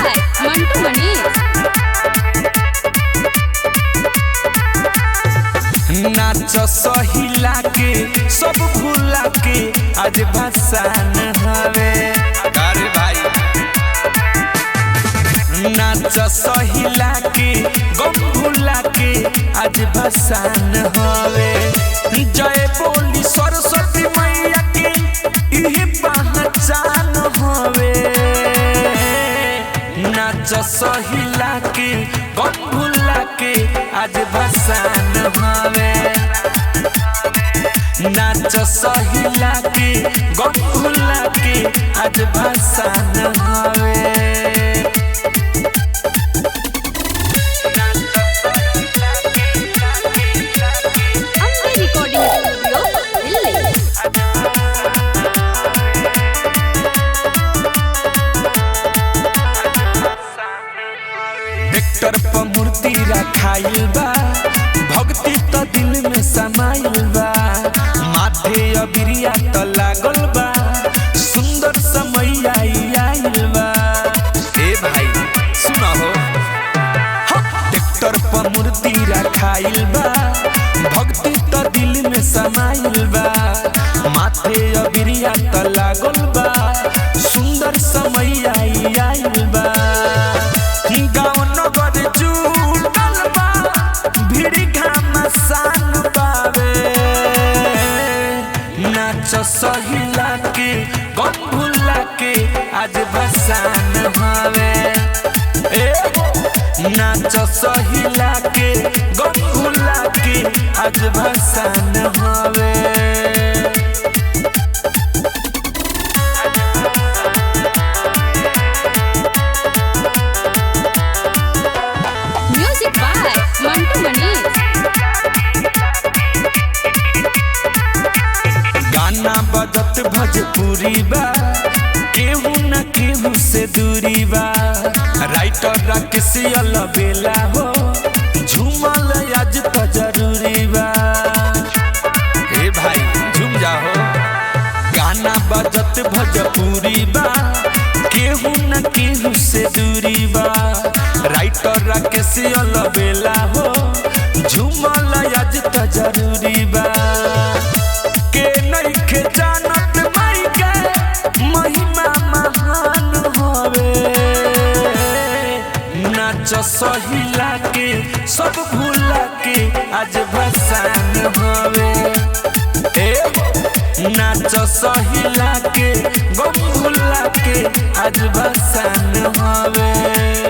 by Mantu Manish। नाच सहिला के सब भूला के आज भसान हवे अरे भाई। नाच सहिला के गम भूला के आज भसान हवे। जय बोली सरस्वती मैया के इहे पहचान हवे। नाच सहिला के गम भूला के आज भसान हवे। नाच सहिला के गम भूला के आज भसान हवे। ट्रैक्टर पर मूर्ति रखाइल बा, भक्ति तो दिल में समाइल बा। माथे अबिरिया तो लागल बा, सुंदर समय आइल बा। ए भाई सुनो हो, ट्रैक्टर पर मूर्ति रखाइल बा, भक्ति तो दिल में समाइल बा। माथे अबिरिया तो लागल बा, सुंदर समय आइल बा। गाँव नगर जुटल बा, भीड़ घमासान बावे। नाच सहिला के गम भूला के आज भसान हवे। नाच सहिला के गम भूला के आज भसान हवे। Mantu Manish। गाना बजत भोजपुरी बा, केहू न केहू से दूरी बा। राइटर राकेश अलबेला हो, झूमल आज तो जरूरी बा। ए भाई झूम जाओ। गाना बजत भोजपुरी बा, केहू न केहू से दूरी बा। राइटर राकेश अलबेला हो, झूमल आज तो जरूरी बा। के नइखे जानत माई के महिमा महान हवे। नाच सहिला के सब भूला के आज भसान हवे। नाच सहिला के गम भूला के आज भसान हवे।